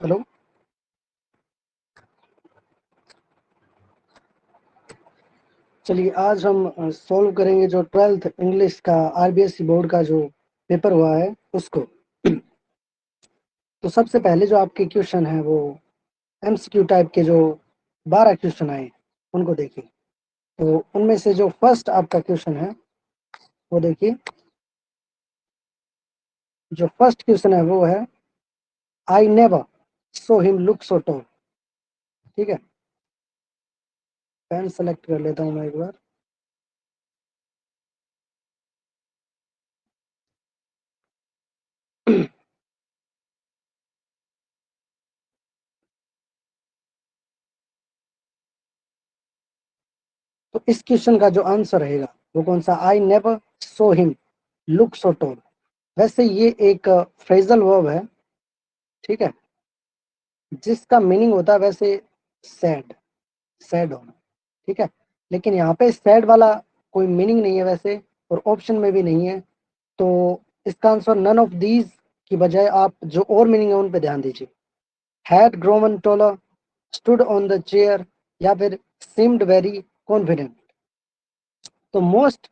Hello. चलिए आज हम सॉल्व करेंगे जो 12th इंग्लिश का आरबीएसई बोर्ड का जो पेपर हुआ है उसको। तो सबसे पहले जो आपके क्वेश्चन है वो एमसीक्यू टाइप के जो 12 क्वेश्चन आए उनको देखिए। तो उनमें से जो फर्स्ट आपका क्वेश्चन है वो देखिए। जो फर्स्ट क्वेश्चन है वो है I never saw him look so tall. ठीक है, पेन सेलेक्ट कर लेता हूँ मैं एक बार। तो इस क्वेश्चन का जो आंसर रहेगा वो कौन सा, I never saw him look so tall. वैसे ये एक फ्रेजल वर्ब है, ठीक है, जिसका मीनिंग होता है वैसे सैड, सैड होना, ठीक है। लेकिन यहाँ पे सैड वाला कोई मीनिंग नहीं है वैसे, और ऑप्शन में भी नहीं है। तो इसका आंसर नन ऑफ दीज की बजाय आप जो और मीनिंग है उन पे ध्यान दीजिए। Had grown taller, stood on the chair, या फिर सीम्ड वेरी कॉन्फिडेंट। तो मोस्ट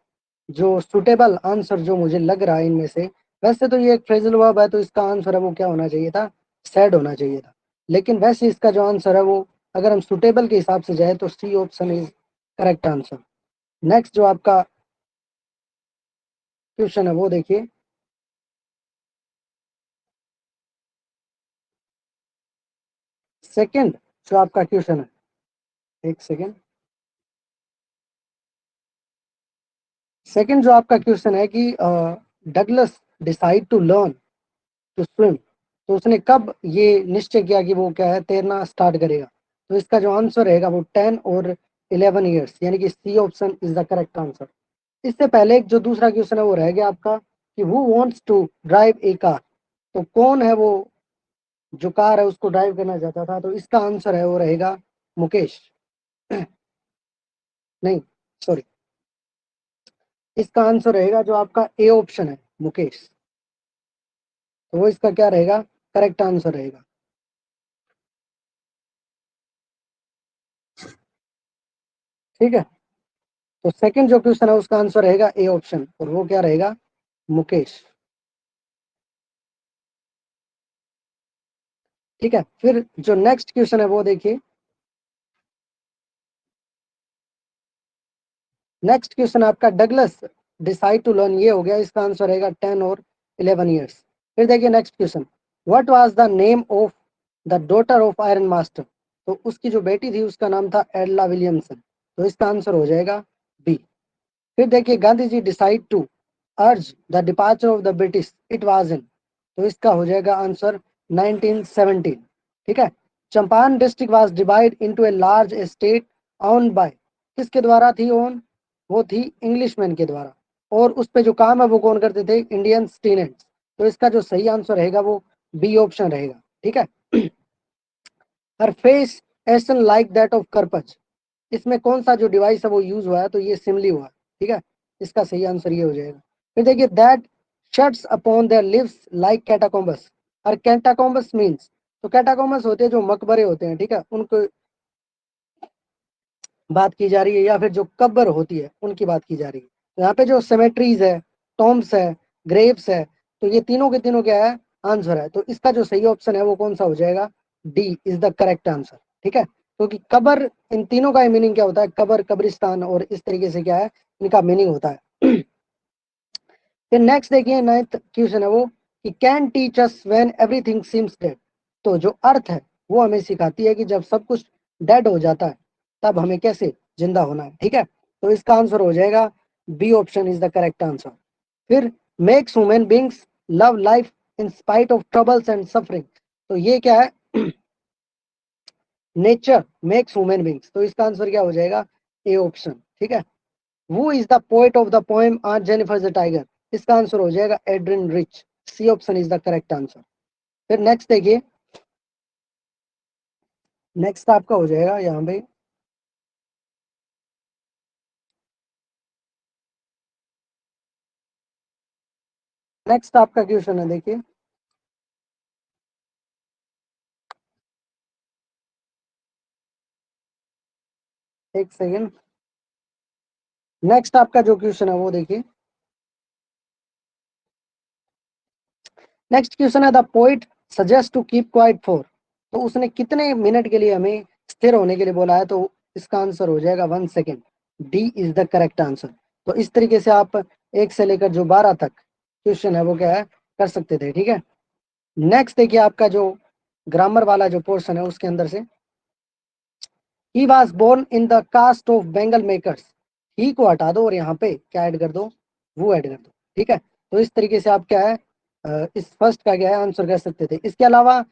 जो सुटेबल आंसर जो मुझे लग रहा है इनमें से, वैसे तो ये एक फ्रेजल वर्ब है तो इसका आंसर है वो क्या होना चाहिए था, सैड होना चाहिए था। लेकिन वैसे इसका जो आंसर है वो अगर हम सुटेबल के हिसाब से जाए तो C option is correct answer. Next जो आपका क्वेश्चन है वो देखिए। सेकंड जो आपका क्वेश्चन है, एक सेकंड। सेकंड जो आपका क्वेश्चन है कि Douglas decide to learn to swim, तो उसने कब ये निश्चय किया कि वो क्या है, तैरना स्टार्ट करेगा। तो इसका जो आंसर रहेगा वो 10 और 11 ईयर्स, यानी कि C option is the correct answer. इससे पहले एक जो दूसरा क्वेश्चन है वो रह गया आपका कि who wants to drive a car. तो कौन है वो जो कार है उसको ड्राइव करना चाहता था। तो इसका आंसर है वो रहेगा मुकेश। नहीं, सॉरी, इसका आंसर रहेगा जो आपका ए ऑप्शन है, मुकेश। तो वो इसका क्या रहेगा, करेक्ट आंसर रहेगा। ठीक है, तो सेकंड जो क्वेश्चन है उसका आंसर रहेगा ए ऑप्शन, और वो क्या रहेगा, मुकेश। ठीक है, फिर जो नेक्स्ट क्वेश्चन है वो देखिए। नेक्स्ट क्वेश्चन आपका डगलस डिसाइड टू लर्न, ये हो गया, इसका आंसर रहेगा 10 और 11 ईयर्स। फिर देखिए next question, what was the name of the daughter of iron master. तो उसकी जो बेटी थी उसका नाम था एडला विलियमसन। तो इसका आंसर हो जाएगा बी। फिर देखिए Gandhi ji decide to urge the departure of the British, it was in. तो इसका हो जाएगा आंसर 1917। ठीक है, Champaran district was divide into a large estate own by, किसके द्वारा थी ओन, वो थी इंग्लिशमैन के द्वारा। और उस पे जो काम है वो कौन करते थे, इंडियन स्टीनेंट्स। तो इसका जो सही आंसर रहेगा वो बी ऑप्शन रहेगा। ठीक है, हर फेस एसन लाइक दैट ऑफ करपच, इसमें कौन सा जो डिवाइस है वो यूज हुआ है, तो ये सिमली हुआ। ठीक है, इसका सही आंसर ये हो जाएगा। फिर देखिए that shuts upon their lives like catacombs, और कैटाकोम्बस मींस, तो कैटाकोम्बस होते हैं जो मकबरे होते हैं, ठीक है, उनको बात की जा रही है, या फिर जो कब्र होती है उनकी बात की जा रही है। तो यहाँ पे जो सेमेट्रीज है, टॉम्ब्स है, ग्रेव्स है, तो ये तीनों के तीनों क्या है, आंसर है। तो इसका जो सही ऑप्शन है वो कौन सा हो जाएगा, D is the correct answer. ठीक है, क्योंकि कब्र, इन तीनों का मीनिंग क्या होता है, कब्र, कब्रिस्तान, और इस तरीके से क्या है इनका मीनिंग होता है। फिर नेक्स्ट देखिए, नाइन्थ क्वेश्चन है वो कि can teach us when everything seems dead. तो जो अर्थ है वो हमें सिखाती है कि जब सब कुछ डेड हो जाता है तब हमें कैसे जिंदा होना है। ठीक है, तो इसका आंसर हो जाएगा B option is the correct answer. फिर makes human beings love life in spite of troubles and suffering. तो ये क्या है, नेचर मेक्स ह्यूमन बींग्स। तो इसका आंसर क्या हो जाएगा, ए ऑप्शन। ठीक है, who is the poet of the poem आर जेनिफर द टाइगर। इसका आंसर हो जाएगा Adrienne Rich. C option is the correct answer. फिर नेक्स्ट देखिए, नेक्स्ट आपका हो जाएगा यहाँ पे, नेक्स्ट आपका क्वेश्चन है देखिए। एक सेकेंड। नेक्स्ट आपका जो क्वेश्चन है वो देखिए। नेक्स्ट क्वेश्चन है the poet suggest to keep quiet for. तो उसने कितने मिनट के लिए हमें स्थिर होने के लिए बोला है, तो इसका आंसर हो जाएगा 1 second. D is the correct answer. तो इस तरीके से आप 1 से लेकर जो 12 तक क्वेश्चन है वो क्या है कर सकते थे। ठीक है, नेक्स्ट देखिए आपका जो ग्रामर वाला जो पोर्शन है उसके अंदर से, he was born in the caste of bangle makers. He को हटा दो और यहाँ पे क्या ऐड कर दो, वो ऐड कर दो। ठीक है, तो इस तरीके से आप क्या है इस फर्स्ट का क्या है आंसर कर सकते थे। इसके अलावा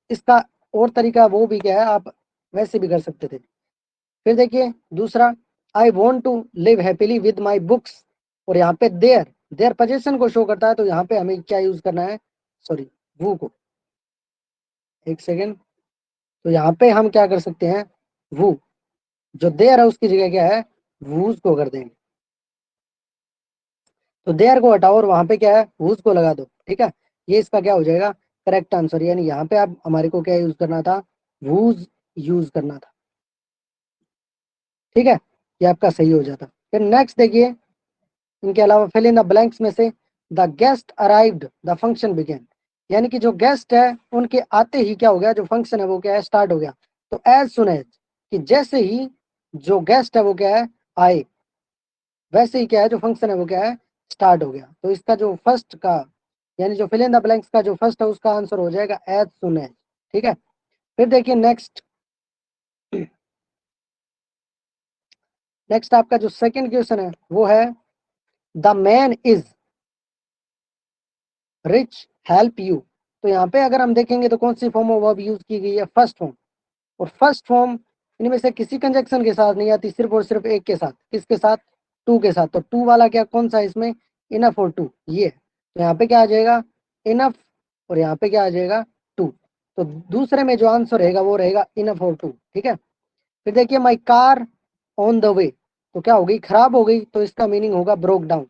इसका और तरीका वो भी क्या है, आप वैसे भी कर सकते थे। फिर देखिए दूसरा, I want to live happily with my books, और यहाँ पे देयर, देयर पोजीशन को शो करता है, तो यहाँ पे हमें क्या यूज करना है, सॉरी वो को, एक सेकेंड। तो यहाँ पे हम क्या कर सकते हैं, वो जो देयर है उसकी जगह क्या है, वूज को कर देंगे। तो देयर को हटाओ और वहां पे क्या है, वूज को लगा दो। ठीक है, ये इसका क्या हो जाएगा करेक्ट आंसर। यानी यहाँ पे आप हमारे को क्या यूज करना था, वूज यूज करना था। ठीक है, ये आपका सही हो जाता। फिर नेक्स्ट देखिए, इनके अलावा फिल इन द ब्लैंक्स में से the guest arrived the function began. यानी कि जो गेस्ट है उनके आते ही क्या हो गया, जो फंक्शन है वो क्या है स्टार्ट हो गया। तो एज सुन एज, कि जैसे ही जो गेस्ट है वो क्या है आए, वैसे ही क्या है जो फंक्शन है वो क्या है स्टार्ट हो गया। तो इसका जो फर्स्ट का यानी जो फिल इन द ब्लैंक्स का जो फर्स्ट है उसका आंसर हो जाएगा एज सुन एज। ठीक है, फिर देखिए नेक्स्ट, नेक्स्ट आपका जो सेकंड क्वेश्चन है वो है the man is rich help you. तो यहाँ पे अगर हम देखेंगे तो कौन सी फॉर्म ऑफ वर्ब यूज की गई है, फर्स्ट फॉर्म। और फर्स्ट फॉर्म इनमें से किसी कंजक्शन के साथ नहीं आती, सिर्फ और सिर्फ एक के साथ, किसके साथ, टू के साथ। तो टू वाला क्या कौन सा है इसमें, इनफ और टू, ये तो यहाँ पे क्या आ जाएगा इनफ, और यहाँ पे क्या आ जाएगा टू। तो दूसरे में जो आंसर रहेगा वो रहेगा इनफ और टू। ठीक है, फिर देखिए my car on the way, तो क्या हो गई खराब हो गई, तो इसका मीनिंग होगा ब्रोक डाउन।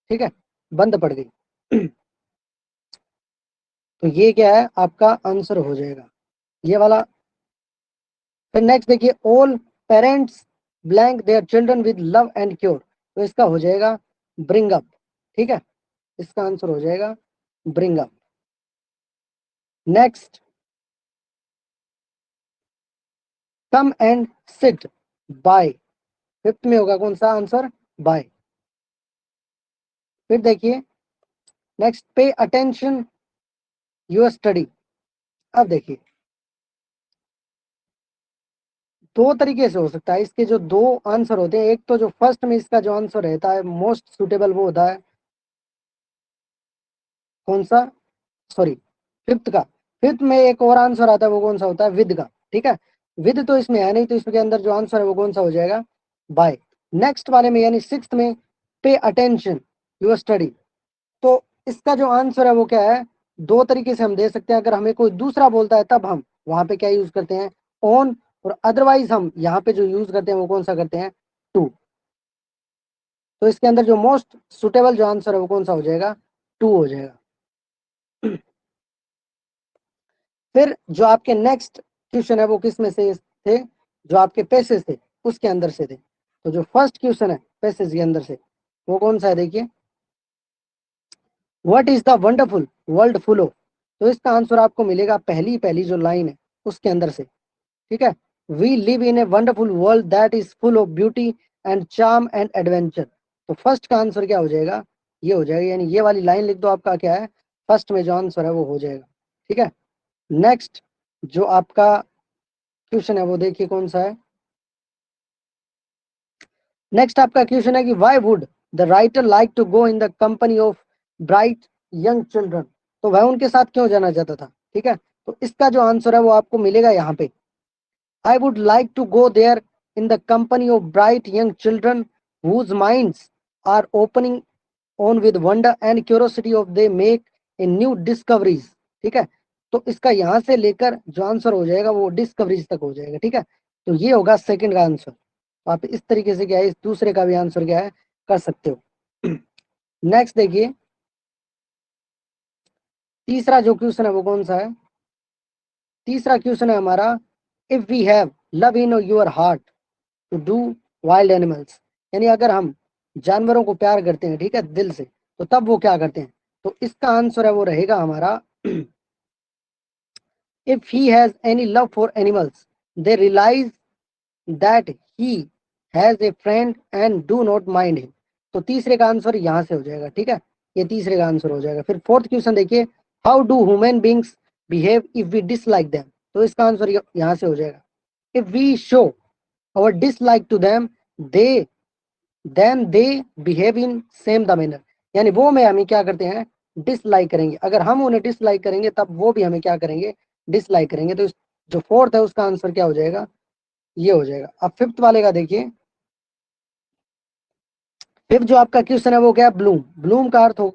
ठीक है, बंद पड़ गई। तो ये क्या है आपका आंसर हो जाएगा ये वाला। फिर नेक्स्ट देखिए, all parents blank their children with love and cure. तो इसका हो जाएगा ब्रिंग अप। ठीक है, इसका आंसर हो जाएगा bring up. Next, come and sit by, fifth में होगा कौन सा आंसर, बाय। फिर देखिए next, pay attention your study. अब देखिए दो तरीके से हो सकता है, इसके जो दो आंसर होते हैं, एक तो जो फर्स्ट में इसका जो आंसर रहता है मोस्ट सुटेबल वो होता है कौन सा, सॉरी फिफ्थ का। फिफ्थ में एक और आंसर आता है वो कौन सा होता है, विद का। ठीक है, विद तो इसमें है नहीं, तो इसके अंदर जो आंसर है वो कौन सा हो जाएगा, बाय। नेक्स्ट वाले में यानी सिक्स्थ में, पे अटेंशन यूर स्टडी। तो इसका जो आंसर है वो क्या है, दो तरीके से हम दे सकते हैं। अगर हमें कोई दूसरा बोलता है तब हम वहां पे क्या यूज करते हैं, ऑन, और अदरवाइज हम यहाँ पे जो यूज करते हैं वो कौन सा करते हैं, टू। तो इसके अंदर जो मोस्ट सुटेबल जो आंसर है वो कौन सा हो जाएगा, टू हो जाएगा। फिर जो आपके नेक्स्ट क्वेश्चन है वो किस में से थे, जो आपके पैसेज थे उसके अंदर से थे। तो जो फर्स्ट क्वेश्चन है पैसेज के अंदर से वो कौन सा है, देखिए what is the wonderful world full of. तो इसका आंसर आपको मिलेगा पहली पहली जो लाइन है उसके अंदर से। ठीक है, we live in a wonderful world that is full of beauty and charm and adventure. तो फर्स्ट का आंसर क्या हो जाएगा, ये हो जाएगा। यानी ये वाली लाइन लिख दो, आपका क्या है फर्स्ट में जो आंसर है वो हो जाएगा। ठीक है, नेक्स्ट जो आपका क्वेश्चन है वो देखिए कौन सा है। नेक्स्ट आपका क्वेश्चन है कि why would the writer like to go in the company of bright young children. तो वह उनके साथ क्यों जाना चाहता था। ठीक है, तो इसका जो आंसर है वो आपको मिलेगा यहाँ पे, I would like to go there in the company of bright young children whose minds are opening on with wonder and curiosity of they make in new discoveries. ठीक है, तो इसका यहाँ से लेकर जो आंसर हो जाएगा वो डिस्कवरीज तक हो जाएगा। ठीक है, तो ये होगा सेकंड का आंसर। तो आप इस तरीके से क्या है इस दूसरे का भी आंसर क्या है कर सकते हो। नेक्स्ट देखिए, तीसरा जो क्वेश्चन है वो कौन सा है, तीसरा क्वेश्चन है हमारा, if we have love in your heart. To do wild animals, यानी अगर हम जानवरों को प्यार करते हैं, ठीक है, दिल से, तो तब वो क्या करते हैं? तो इसका आंसर है वो रहेगा हमारा if he has any love for animals they realise that he has a friend and do not mind him. तो तीसरे का आंसर यहाँ से हो जाएगा, ठीक है, ये तीसरे का आंसर हो जाएगा। फिर फोर्थ क्वेश्चन देखिए, how do human beings behave if we dislike them? तो इसका आंसर यहाँ से हो जाएगा, if we show our dislike to them they then they behave in same the manner, यानी वो में हमें क्या करते हैं? डिसलाइक करेंगे। अगर हम उन्हें डिसलाइक करेंगे तब वो भी हमें क्या करेंगे? डिसलाइक करेंगे। तो जो फोर्थ है उसका आंसर क्या हो जाएगा? ये हो जाएगा। अब फिफ्थ वाले का देखिए, फिफ्थ जो आपका क्वेश्चन है वो क्या है? ब्लूम। ब्लूम का अर्थ हो,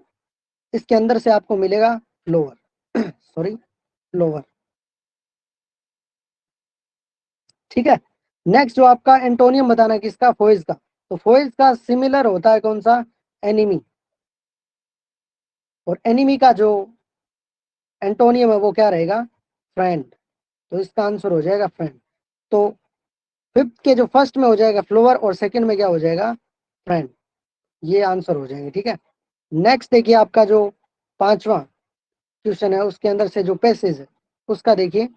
इसके अंदर से आपको मिलेगा फ्लोवर सॉरी फ्लोवर, ठीक है। नेक्स्ट जो आपका एंटोनियम बताना है किसका? फोइज का। तो फोइज का सिमिलर होता है कौन सा? एनिमी। और एनिमी का जो एंटोनियम है वो क्या रहेगा? फ्रेंड। तो इसका आंसर हो जाएगा फ्रेंड। तो फिफ्थ के जो फर्स्ट में हो जाएगा फ्लोवर और सेकंड में क्या हो जाएगा? फ्रेंड। ये आंसर हो जाएंगे, ठीक है। नेक्स्ट देखिए आपका जो पांचवा क्वेश्चन है उसके अंदर से जो पैसेज है उसका देखिए,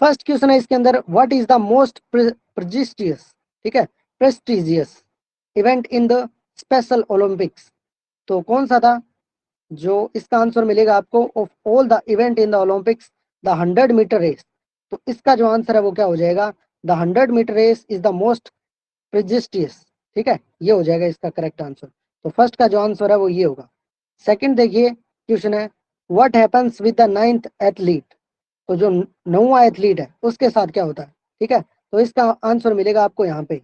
फर्स्ट क्वेश्चन है इसके अंदर, what is the most prestigious, ठीक है, prestigious event in the special Olympics? तो कौन सा था? जो इसका आंसर मिलेगा आपको, of all the event in the Olympics the 100 metre race. तो इसका जो आंसर है वो क्या हो जाएगा? The 100 metre race is the most prestigious, ठीक है, ये हो जाएगा इसका करेक्ट आंसर। तो फर्स्ट का जो आंसर है वो ये होगा। सेकंड देखिए क्वेश्चन है, what happens with the ninth athlete? तो जो नौवां एथलीट है उसके साथ क्या होता है, ठीक है। तो इसका आंसर मिलेगा आपको यहाँ पे,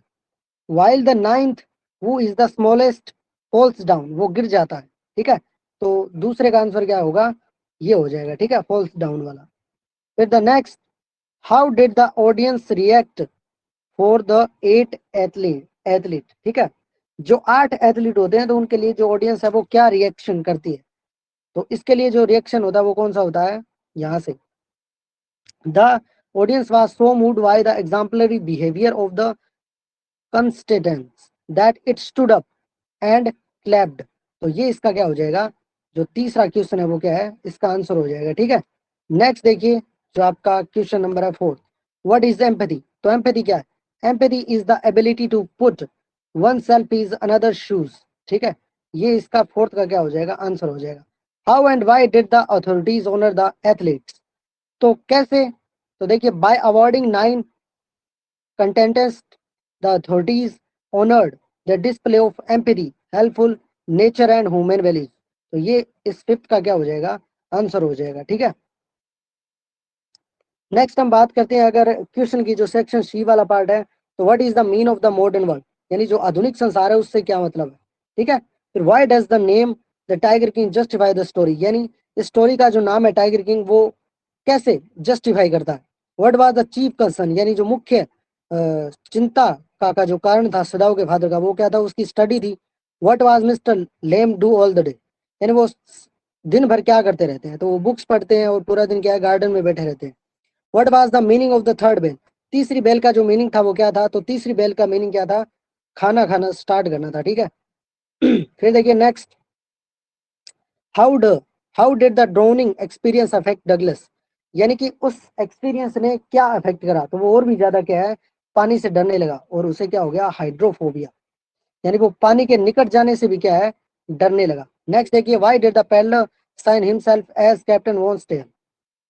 while the ninth who is the smallest falls down, वो गिर जाता है, ठीक है। तो दूसरे का आंसर क्या होगा? ये हो जाएगा, ठीक है, फॉल्स डाउन वाला। फिर the next, how did the audience react for the 8 athlete, ठीक है। जो 8 एथलीट होते हैं तो उनके लिए जो ऑडियंस है वो क्या रिएक्शन करती है? तो इसके लिए जो रिएक्शन होता है वो कौन सा होता है? यहाँ से, the audience was so moved by the exemplary behaviour of the contestants that it stood up and clapped. तो ये इसका क्या हो जाएगा? जो तीसरा क्वेश्चन है वो क्या है? इसका आंसर हो जाएगा, ठीक है। नेक्स्ट देखिए जो आपका क्वेश्चन नंबर है फोर्थ, व्हाट इज एम्पैथी? तो एम्पैथी क्या है? Empathy is the ability to put one self is another shoes, ठीक है। ये इसका फोर्थ का क्या हो जाएगा? आंसर हो जाएगा। How and why did the authorities honour the athletes? तो कैसे? तो देखिए, by awarding 9 contestants, the authorities honored the display of empathy, helpful nature and human values। तो ये इस फिफ्थ का क्या हो जाएगा? आंसर हो जाएगा, ठीक है। नेक्स्ट हम बात करते हैं अगर क्वेश्चन की जो सेक्शन सी वाला पार्ट है, तो what is the mean of the modern world, यानी जो आधुनिक संसार है उससे क्या मतलब है, ठीक है। फिर why does the name the tiger king justify the story, यानी इस स्टोरी का जो नाम है टाइगर किंग वो कैसे जस्टिफाई करता है। What was the chief concern, यानी जो मुख्य चिंता का जो कारण था सदाओं के फादर का, वो क्या था? उसकी स्टडी थी। What was mister lame do all the day, यानी वो दिन भर क्या करते रहते हैं? तो वो बुक्स पढ़ते हैं और पूरा दिन क्या है? गार्डन में बैठे रहते हैं। What was the meaning of the third bell, तीसरी बेल का जो मीनिंग था वो क्या था? तो तीसरी बेल का मीनिंग क्या था? खाना खाना स्टार्ट करना था, ठीक है। फिर देखिए नेक्स्ट, हाउ ड how did the droning experience affect Douglas, यानी कि उस एक्सपीरियंस ने क्या अफेक्ट करा? तो वो और भी ज्यादा क्या है? पानी से डरने लगा और उसे क्या हो गया? हाइड्रोफोबिया, यानी वो पानी के निकट जाने से भी क्या है? डरने लगा। नेक्स्ट देखिए, why did the peddler sign himself as captain von Stahle?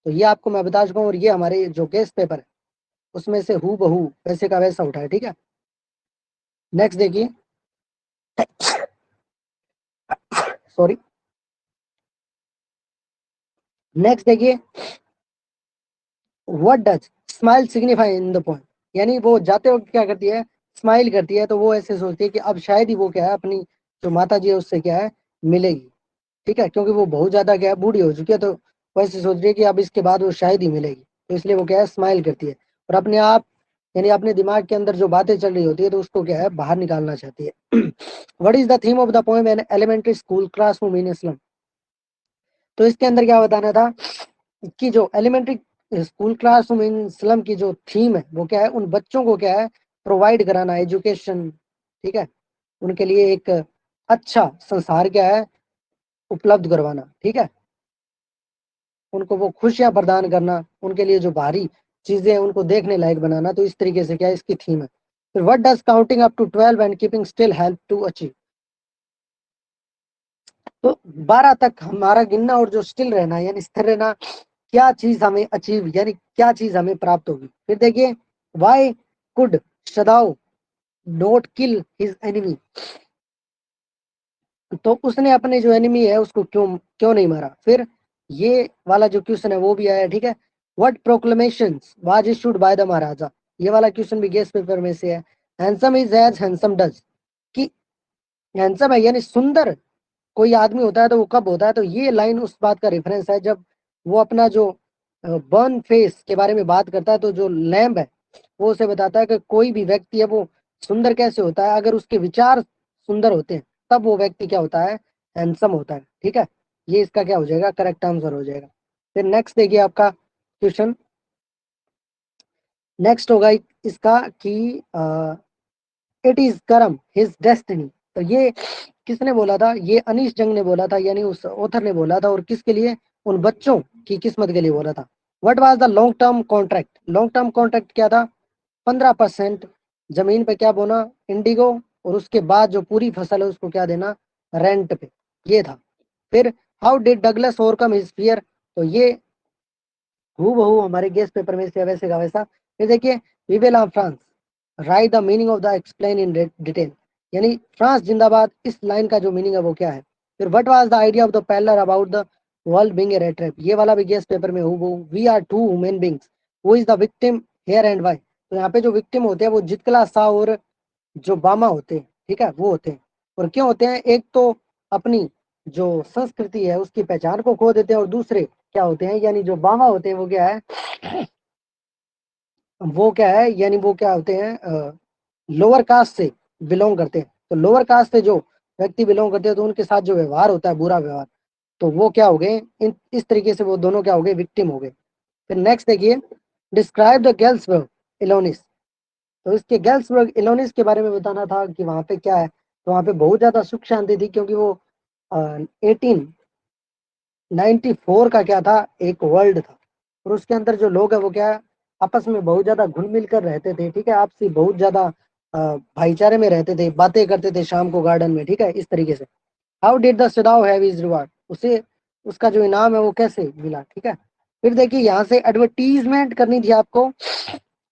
तो ये आपको मैं बता चुका हूँ और ये हमारे जो गेस्ट पेपर है उसमें से हु बहू वैसे का वैसा उठा है, ठीक है। नेक्स्ट देखिए, सॉरी, नेक्स्ट देखिए, what does smile signify in the poem, यानी वो जाते वक्त क्या करती है? स्माइल करती है। तो वो ऐसे सोचती है कि अब शायद ही वो क्या है अपनी जो माता जी है उससे क्या है? मिलेगी, ठीक है, क्योंकि वो बहुत ज्यादा क्या है? बूढ़ी हो चुकी है। तो वो ऐसे सोच रही है कि अब इसके बाद वो शायद ही मिलेगी, तो इसलिए वो क्या है? स्माइल करती है और अपने आप, यानी अपने दिमाग के अंदर जो बातें चल रही होती है तो उसको क्या है? बाहर निकालना चाहती है। What is the theme of the poem an elementary school classroom in a slum? तो इसके अंदर क्या बताना था कि जो elementary school classroom in slum की जो थीम है वो क्या है, उन बच्चों को क्या है, प्रोवाइड कराना एजुकेशन, ठीक है, उनके लिए एक अच्छा संसार क्या है, उपलब्ध करवाना, ठीक है, उनको वो खुशियां प्रदान करना, उनके लिए जो बाहरी चीजें हैं उनको देखने लायक बनाना। तो इस तरीके से क्या है, इसकी थीम है। फिर what does counting up to 12 and keeping still help to achieve. तो 12 तक हमारा गिनना और जो स्टिल रहना यानी स्थिर रहना, क्या चीज हमें अचीव यानी क्या चीज हमें प्राप्त होगी। फिर देखिए, वाई कुड शदाऊ नोट किल हिज एनिमी। तो उसने अपने जो एनिमी है उसको क्यों क्यों नहीं मारा। फिर ये वाला जो क्वेश्चन है वो भी आया, ठीक है, what proclamation was issued by the Maharaja. ये वाला क्वेश्चन भी गेस्ट पेपर में से है। Handsome is as handsome does, कि हैंडसम है यानी सुंदर कोई आदमी होता है तो वो कब होता है। तो ये लाइन उस बात का रेफरेंस है जब वो अपना जो बर्न फेस के बारे में बात करता है, तो जो लैम्ब है वो उसे बताता है कि कोई भी व्यक्ति है वो सुंदर कैसे होता है, अगर उसके विचार सुंदर होते हैं तब वो व्यक्ति क्या होता है, हैंडसम होता है, ठीक है। ये इसका क्या हो जाएगा, करेक्ट आंसर हो जाएगा। फिर नेक्स्ट देखिए आपका क्वेश्चन, नेक्स्ट होगा इसका कि इट इज करम हिज डेस्टिनी। तो ये किसने बोला था, ये अनीश जंग ने बोला था, यानी उस ऑथर ने बोला था, और किसके लिए, उन बच्चों की किस्मत के लिए बोला था। What was the long term contract. Long term contract क्या था, 15% जमीन पे क्या बोना, इंडिगो, और उसके बाद जो पूरी फसल है उसको क्या देना, रेंट पे, ये था। फिर how did Douglas overcome his fear. तो ये हूबहू हमारे गेस्ट पेपर में से वैसे का वैसा। फिर देखिए, Vivel of France right the meaning of the explain in detail, यानी फ्रांस जिंदाबाद, इस लाइन का जो मीनिंग है वो क्या है। फिर what was the idea of the parable about the world being a rat trap. ये वाला भी गेस्ट पेपर में हूबहू, we are to human beings, who is the victim here and why. तो यहाँ पे जो विक्टिम होते हैं वो जितकला सा और जो बामा होते हैं, ठीक है, वो होते हैं। और क्यों होते हैं, एक तो अपनी जो संस्कृति है उसकी पहचान को खो देते हैं, और दूसरे क्या होते हैं, यानी जो बामा होते हैं वो क्या है, वो क्या है, यानी वो क्या होते हैं, लोअर कास्ट से बिलोंग करते हैं। तो लोअर कास्ट से जो व्यक्ति बिलोंग करते हैं तो उनके साथ जो व्यवहार होता है, बुरा व्यवहार, तो वो क्या हो गए, इस तरीके से वो दोनों क्या हो गए, विक्टिम हो गए। फिर नेक्स्ट देखिए, डिस्क्राइब द गेल्सबर्ग इलोनिस। तो इसके गेल्सबर्ग इलोनिस के बारे में बताना था कि वहां पे क्या है। तो वहां पे बहुत ज्यादा सुख शांति थी, क्योंकि वो 1894 का क्या था, एक वर्ल्ड था, और उसके अंदर जो लोग है वो क्या है, आपस में बहुत ज्यादा घुल मिल कर रहते थे, ठीक है, आपसी बहुत ज्यादा भाईचारे में रहते थे, बातें करते थे शाम को गार्डन में, ठीक है, इस तरीके से। How did the सदाव have his reward, उसे उसका जो इनाम है वो कैसे मिला, ठीक है। फिर देखिए, यहाँ से एडवर्टीजमेंट करनी थी आपको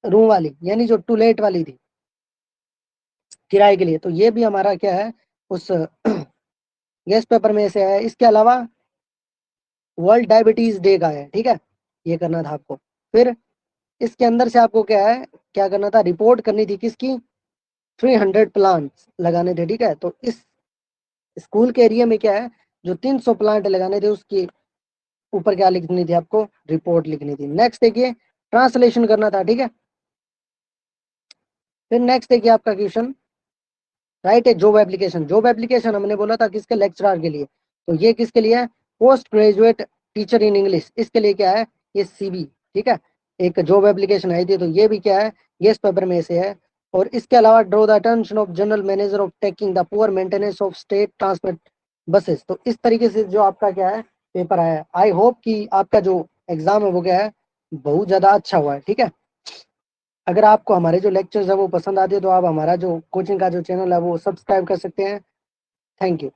रूम वाली, यानी जो टू लेट वाली थी किराए के लिए, तो ये भी हमारा क्या है, उस गेस्ट पेपर में से है। इसके अलावा वर्ल्ड डायबिटीज डे का है, ठीक है, ये करना था आपको। फिर इसके अंदर से आपको क्या है, क्या करना था, रिपोर्ट करनी थी किसकी, 300 प्लांट्स लगाने थे, ठीक है। तो इस स्कूल के एरिया में क्या है, जो 300 प्लांट लगाने थे उसके ऊपर क्या लिखनी थी आपको, रिपोर्ट लिखनी थी। नेक्स्ट देखिए, ट्रांसलेशन करना था, ठीक है। फिर नेक्स्ट देखिए आपका क्वेश्चन, राइट है जॉब एप्लीकेशन। जॉब एप्लीकेशन हमने बोला था किसके, लेक्चरर के लिए। तो ये किसके लिए है, post graduate teacher in English, इसके लिए क्या है, ये सीबी, ठीक है, एक जॉब एप्लीकेशन आई थी। तो ये भी क्या है, गेस्ट पेपर में से है। और इसके अलावा draw the attention of general manager of taking the poor maintenance of state transport buses. तो इस तरीके से जो आपका क्या है, पेपर आया है। आई होप कि आपका जो एग्जाम है वो क्या है, बहुत ज्यादा अच्छा हुआ है, ठीक है। अगर आपको हमारे जो लेक्चर्स है वो पसंद आते हैं तो आप हमारा जो कोचिंग का जो चैनल है वो सब्सक्राइब कर सकते हैं। Thank you.